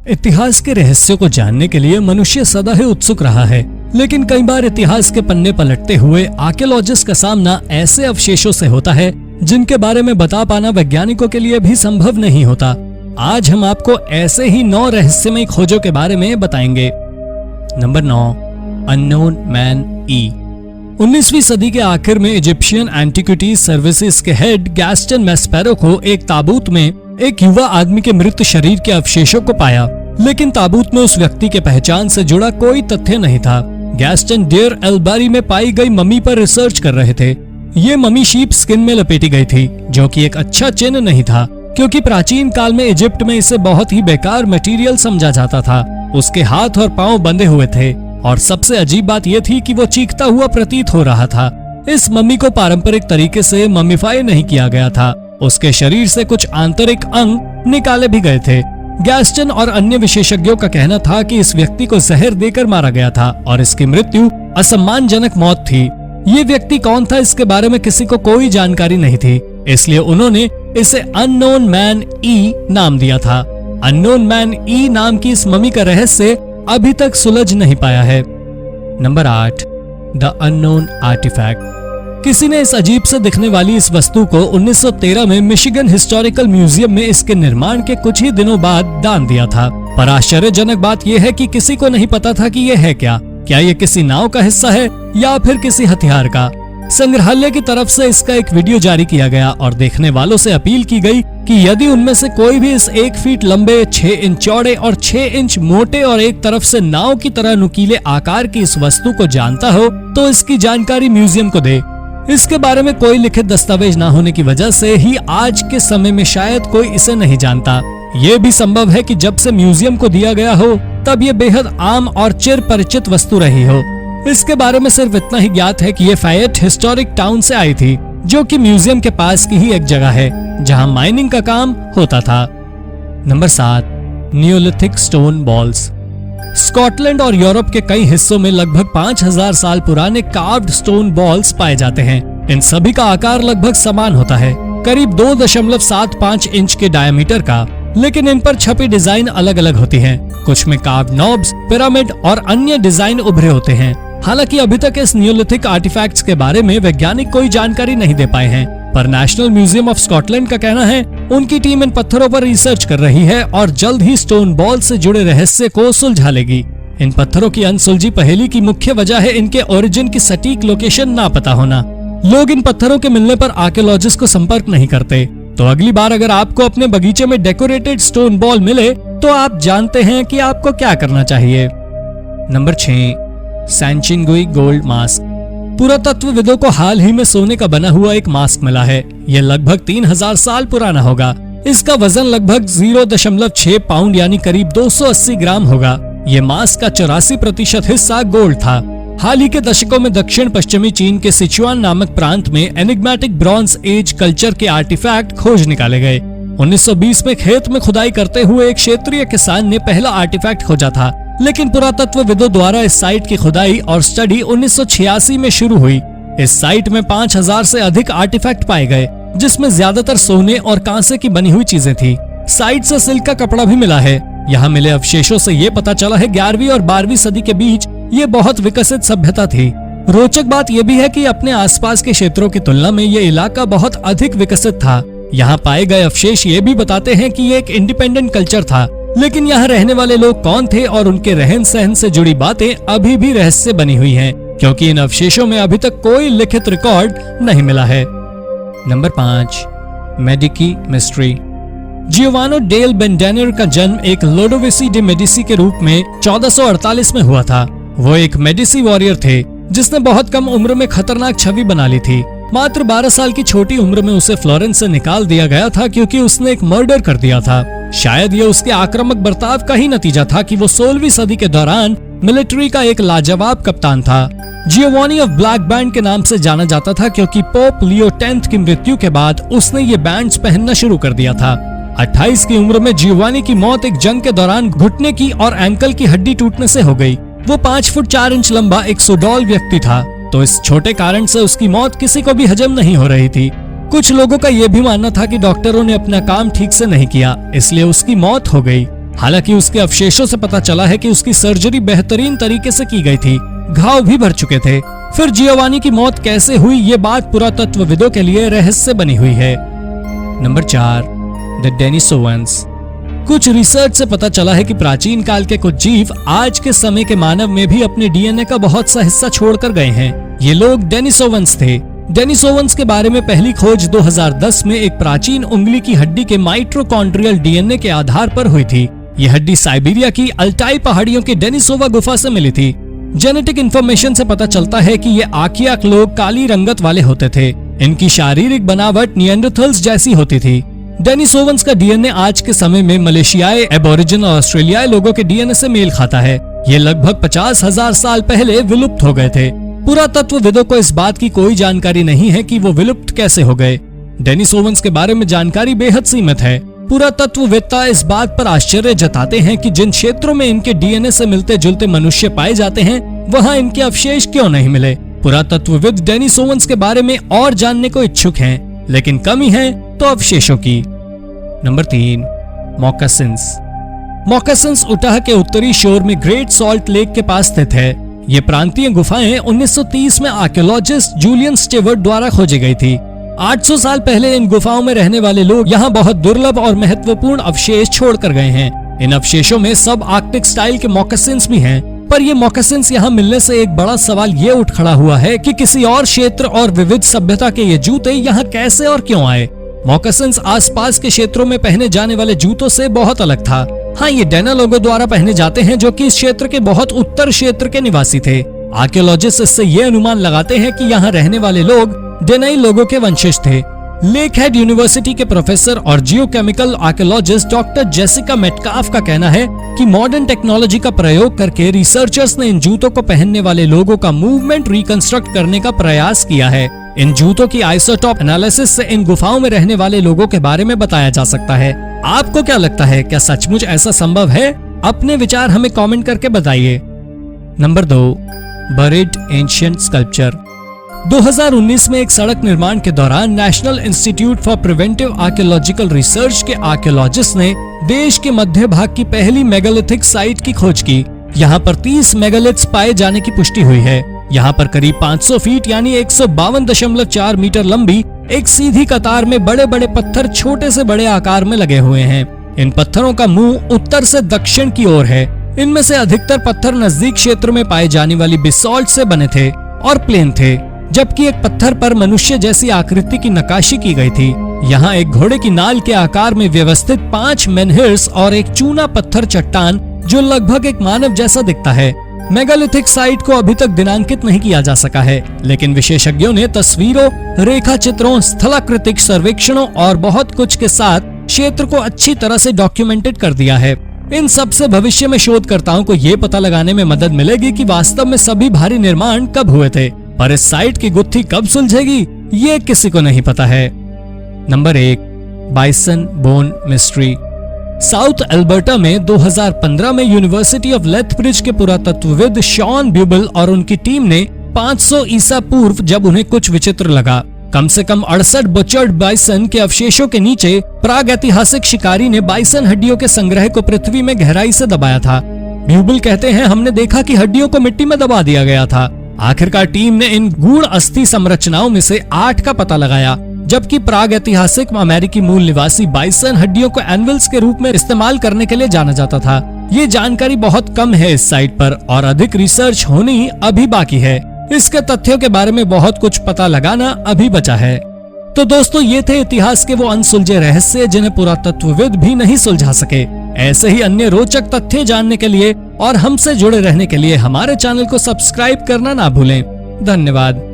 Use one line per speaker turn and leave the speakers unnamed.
इतिहास के रहस्यों को जानने के लिए मनुष्य सदा ही उत्सुक रहा है, लेकिन कई बार इतिहास के पन्ने पलटते हुए आर्कियोलॉजिस्ट का सामना ऐसे अवशेषों से होता है जिनके बारे में बता पाना वैज्ञानिकों के लिए भी संभव नहीं होता। आज हम आपको ऐसे ही 9 रहस्यमय खोजों के बारे में बताएंगे। नंबर 9, अननोन मैन ई। 19वीं सदी के आखिर में इजिप्शियन एंटिक्विटीज सर्विसेज के हेड गैस्टन मैस्पेरो को एक ताबूत में एक युवा आदमी के मृत शरीर के अवशेषों को पाया, लेकिन ताबूत में उस व्यक्ति के पहचान से जुड़ा कोई तथ्य नहीं था। गैस्टन डेर एल-बारी में पाई गई मम्मी पर रिसर्च कर रहे थे। ये मम्मी शीप स्किन में लपेटी गई थी, जो कि एक अच्छा चिन्ह नहीं था, क्योंकि प्राचीन काल में इजिप्ट में इसे बहुत ही बेकार मटेरियल समझा जाता था। उसके हाथ और पांव बंधे हुए थे और सबसे अजीब बात यह थी कि वो चीखता हुआ प्रतीत हो रहा था। इस मम्मी को पारंपरिक तरीके से मम्मीफाई नहीं किया गया था। उसके शरीर से कुछ आंतरिक अंग निकाले भी गए थे। गैस्टन और अन्य विशेषज्ञों का कहना था कि इस व्यक्ति को जहर देकर मारा गया था और इसकी मृत्यु असम्मानजनक मौत थी। ये व्यक्ति कौन था, इसके बारे में किसी को कोई जानकारी नहीं थी, इसलिए उन्होंने इसे अननोन मैन ई नाम दिया था। अननोन मैन ई नाम की इस मम्मी का रहस्य अभी तक सुलझ नहीं पाया है। Number 8, the unknown artifact. किसी ने इस अजीब से दिखने वाली इस वस्तु को 1913 में मिशिगन हिस्टोरिकल म्यूजियम में इसके निर्माण के कुछ ही दिनों बाद दान दिया था। पर आश्चर्यजनक बात यह है कि किसी को नहीं पता था कि यह है क्या यह किसी नाव का हिस्सा है या फिर किसी हथियार का। संग्रहालय की तरफ से इसका एक वीडियो जारी किया गया और देखने वालों से अपील की गई कि यदि उनमें से कोई भी इस 1 फीट लंबे, 6 इंच चौड़े और 6 इंच मोटे और एक तरफ से नाव की तरह नुकीले आकार की इस वस्तु को जानता हो तो इसकी जानकारी म्यूजियम को दे। इसके बारे में कोई लिखित दस्तावेज न होने की वजह से ही आज के समय में शायद कोई इसे नहीं जानता। ये भी संभव है कि जब से म्यूजियम को दिया गया हो तब ये बेहद आम और चिर परिचित वस्तु रही हो। इसके बारे में सिर्फ इतना ही ज्ञात है कि ये फायट हिस्टोरिक टाउन से आई थी, जो कि म्यूजियम के पास की ही एक जगह है जहां माइनिंग का काम होता था। Number 7, Neolithic stone balls. Scotland और यूरोप के कई हिस्सों में लगभग 5000 साल पुराने कार्व्ड स्टोन बॉल्स पाए जाते हैं। इन सभी का आकार लगभग समान होता है, करीब 2.75 इंच के डायमीटर का, लेकिन इन पर छपी डिजाइन अलग अलग होती हैं। कुछ में कार्व्ड नॉब्स, पिरामिड और अन्य डिजाइन उभरे होते हैं। हालांकि अभी तक इस नियोलिथिक आर्टिफैक्ट्स के बारे में वैज्ञानिक कोई जानकारी नहीं दे पाए हैं, पर नेशनल म्यूजियम ऑफ स्कॉटलैंड का कहना है उनकी टीम इन पत्थरों पर रिसर्च कर रही है और जल्द ही स्टोन बॉल से जुड़े रहस्य को सुलझा लेगी। इन पत्थरों की अनसुलझी पहेली की मुख्य वजह है इनके ओरिजिन की सटीक लोकेशन ना पता होना। लोग इन पत्थरों के मिलने पर आर्कियोलॉजिस्ट को संपर्क नहीं करते। तो अगली बार अगर आपको अपने बगीचे में डेकोरेटेड स्टोन बॉल मिले तो आप जानते हैं कि आपको क्या करना चाहिए। Number 6, Sanxingdui gold mask. पुरातत्वविदों को हाल ही में सोने का बना हुआ एक मास्क मिला है। यह लगभग 3000 साल पुराना होगा। इसका वजन लगभग 0.6 पाउंड यानी करीब 280 ग्राम होगा। ये मास्क का 84% हिस्सा गोल्ड था। हाल ही के दशकों में दक्षिण पश्चिमी चीन के सिचुआन नामक प्रांत में एनिग्मेटिक ब्रॉन्ज एज कल्चर के आर्टिफैक्ट खोज निकाले गए। 1920 में खेत में खुदाई करते हुए एक क्षेत्रीय किसान ने पहला आर्टिफैक्ट खोजा था, लेकिन पुरातत्वविदों द्वारा इस साइट की खुदाई और स्टडी 1986 में शुरू हुई। इस साइट में 5000 से अधिक आर्टिफैक्ट पाए गए, जिसमें ज्यादातर सोने और कांसे की बनी हुई चीजें थी। साइट से सिल्क का कपड़ा भी मिला है। यहाँ मिले अवशेषों से ये पता चला है 11वीं और 12वीं सदी के बीच ये बहुत विकसित सभ्यता थी। रोचक बात यह भी है कि अपने आसपास के क्षेत्रों की तुलना में ये इलाका बहुत अधिक विकसित था। यहाँ पाए गए अवशेष ये भी बताते हैं कि ये एक इंडिपेंडेंट कल्चर था, लेकिन यहाँ रहने वाले लोग कौन थे और उनके रहन सहन से जुड़ी बातें अभी भी रहस्य बनी हुई हैं, क्योंकि इन अवशेषों में अभी तक कोई लिखित रिकॉर्ड नहीं मिला है। Number 5, Medici mystery. Giovanni dalle Bande Nere का जन्म एक लोडोविसी डी मेडिसी के रूप में 1448 में हुआ था। वो एक मेडिसी वॉरियर थे जिसने बहुत कम उम्र में खतरनाक छवि बना ली थी। मात्र 12 साल की छोटी उम्र में उसे फ्लोरेंस से निकाल दिया गया था क्योंकि उसने एक मर्डर कर दिया था। शायद ये उसके आक्रामक बर्ताव का ही नतीजा था कि वो 16वीं सदी के दौरान मिलिट्री का एक लाजवाब कप्तान था। जियोवानी ऑफ ब्लैक बैंड के नाम से जाना जाता था क्योंकि पोप लियो 10 की मृत्यु के बाद उसने ये बैंड्स पहनना शुरू कर दिया था। 28 की उम्र में जियोवानी की मौत एक जंग के दौरान घुटने की और एंकल की हड्डी टूटने से हो गई। वो 5 फुट 4 इंच लंबा एक सुडौल व्यक्ति था, तो इस छोटे कारण से उसकी मौत किसी को भी हजम नहीं हो रही थी। कुछ लोगों का यह भी मानना था कि डॉक्टरों ने अपना काम ठीक से नहीं किया, इसलिए उसकी मौत हो गई। हालांकि उसके अवशेषों से पता चला है कि उसकी सर्जरी बेहतरीन तरीके से की गई थी, घाव भी भर चुके थे। फिर जियोवानी की मौत कैसे हुई, ये बात पुरातत्वविदों के लिए रहस्य बनी हुई है। Number 4, the Denisovans. कुछ रिसर्च से पता चला है कि प्राचीन काल के कुछ जीव आज के समय के मानव में भी अपने डीएनए का बहुत सा हिस्सा छोड़कर गए हैं। ये लोग डेनिसोवंस थे। डेनिसोवंस के बारे में पहली खोज 2010 में एक प्राचीन उंगली की हड्डी के माइटोकॉन्ड्रियल डीएनए के आधार पर हुई थी। ये हड्डी साइबेरिया की अल्टाई पहाड़ियों की डेनिसोवा गुफा से मिली थी। जेनेटिक इंफॉर्मेशन से पता चलता है कि ये आर्कियाक लोग काली रंगत वाले होते थे। इनकी शारीरिक बनावट निएंडरथल्स जैसी होती थी। डेनिसोवंस का डीएनए आज के समय में मलेशियाई, एबोरिजिनल और ऑस्ट्रेलियाई लोगों के डीएनए से मेल खाता है। ये लगभग 50,000 साल पहले विलुप्त हो गए थे। पुरातत्वविदों को इस बात की कोई जानकारी नहीं है कि वो विलुप्त कैसे हो गए। डेनिसोवंस के बारे में जानकारी बेहद सीमित है। पुरातत्ववेत्ता इस बात पर आश्चर्य जताते हैं कि जिन क्षेत्रों में इनके डीएनए से मिलते जुलते मनुष्य पाए जाते हैं, वहाँ इनके अवशेष क्यों नहीं मिले। पुरातत्वविद डेनिसोवंस के बारे में और जानने को इच्छुक हैं, लेकिन कमी है तो अवशेषों की। नंबर 3, मॉकसिन्स। मॉकसिन्स उटाह के उत्तरी शोर में ग्रेट सॉल्ट लेक के पास स्थित है। ये प्रांतीय गुफाएं 1930 में आर्कियोलॉजिस्ट जूलियन स्टेवर्ट द्वारा खोजी गई थी। 800 साल पहले इन गुफाओं में रहने वाले लोग यहाँ बहुत दुर्लभ और महत्वपूर्ण अवशेष छोड़कर गए हैं। इन अवशेषों में सब आर्कटिक स्टाइल के मॉकसिन्स भी हैं। पर ये मॉकसिन्स यहाँ मिलने से एक बड़ा सवाल ये उठ खड़ा हुआ है कि किसी और क्षेत्र और विविध सभ्यता के ये जूते यहाँ कैसे और क्यों आए। मॉकसिन्स आसपास के क्षेत्रों में पहने जाने वाले जूतों से बहुत अलग था। हाँ, ये डेना लोगों द्वारा पहने जाते हैं, जो कि इस क्षेत्र के बहुत उत्तर क्षेत्र के निवासी थे। आर्कियोलॉजिस्ट इससे ये अनुमान लगाते हैं कि यहाँ रहने वाले लोग डेनाई लोगों के वंशज थे। लेकहेड यूनिवर्सिटी के प्रोफेसर और geochemical archaeologist doctor Jessica Metcalfe का कहना है कि मॉडर्न टेक्नोलॉजी का प्रयोग करके रिसर्चर्स ने इन जूतों को पहनने वाले लोगों का मूवमेंट रिकंस्ट्रक्ट करने का प्रयास किया है। इन जूतों की आइसोटॉप एनालिसिस से इन गुफाओं में रहने वाले लोगों के बारे में बताया जा सकता है। आपको क्या लगता है, क्या सचमुच ऐसा संभव है? अपने विचार हमें कमेंट करके बताइए। Number 2, buried ancient sculpture. 2019 में एक सड़क निर्माण के दौरान national institute for preventive archaeological research के आर्कियोलॉजिस्ट ने देश के मध्य भाग की पहली मेगालिथिक साइट की खोज की। यहाँ पर 30 मेगालिथ्स पाए जाने की पुष्टि हुई है। यहाँ पर करीब 500 फीट यानी 152.4 मीटर लंबी एक सीधी कतार में बड़े बड़े पत्थर छोटे से बड़े आकार में लगे हुए हैं। इन पत्थरों का मुंह उत्तर से दक्षिण की ओर है। इनमें से अधिकतर पत्थर नजदीक क्षेत्र में पाए जाने वाली बेसाल्ट से बने थे और प्लेन थे, जबकि एक पत्थर पर मनुष्य जैसी आकृति की नक्काशी की गई थी। यहाँ एक घोड़े की नाल के आकार में व्यवस्थित 5 मेनहिर्स और एक चूना पत्थर चट्टान जो लगभग एक मानव जैसा दिखता है। मेगालिथिक साइट को अभी तक दिनांकित नहीं किया जा सका है, लेकिन विशेषज्ञों ने तस्वीरों, रेखा चित्रों, स्थलाकृतिक सर्वेक्षणों और बहुत कुछ के साथ क्षेत्र को अच्छी तरह से डॉक्यूमेंटेड कर दिया है। इन सब से भविष्य में शोधकर्ताओं को ये पता लगाने में मदद मिलेगी कि वास्तव में सभी भारी निर्माण कब हुए थे, पर इस साइट की गुत्थी कब सुलझेगी ये किसी को नहीं पता है। Number 1, bison bone mystery. South Alberta में 2015 में यूनिवर्सिटी ऑफ लेथब्रिज के पुरातत्वविद शॉन ब्यूबल और उनकी टीम ने 500 ईसा पूर्व जब उन्हें कुछ विचित्र लगा, कम से कम 68 बचर्ड बाइसन के अवशेषों के नीचे प्रागैतिहासिक शिकारी ने बाइसन हड्डियों के संग्रह को पृथ्वी में गहराई से दबाया था। ब्यूबल कहते हैं, हमने देखा कि हड्डियों को मिट्टी में दबा दिया गया था। आखिरकार टीम ने इन गूढ़ अस्थि संरचनाओं में से 8 का पता लगाया, जबकि प्रागैतिहासिक अमेरिकी मूल निवासी बाइसन हड्डियों को एनविल्स के रूप में इस्तेमाल करने के लिए जाना जाता था। ये जानकारी बहुत कम है इस साइट पर और अधिक रिसर्च होनी अभी बाकी है। इसके तथ्यों के बारे में बहुत कुछ पता लगाना अभी बचा है। तो दोस्तों, ये थे इतिहास के वो अनसुलझे रहस्य जिन्हें पुरातत्वविद भी नहीं सुलझा सके। ऐसे ही अन्य रोचक तथ्य जानने के लिए और हमसे जुड़े रहने के लिए हमारे चैनल को सब्सक्राइब करना ना भूलें। धन्यवाद।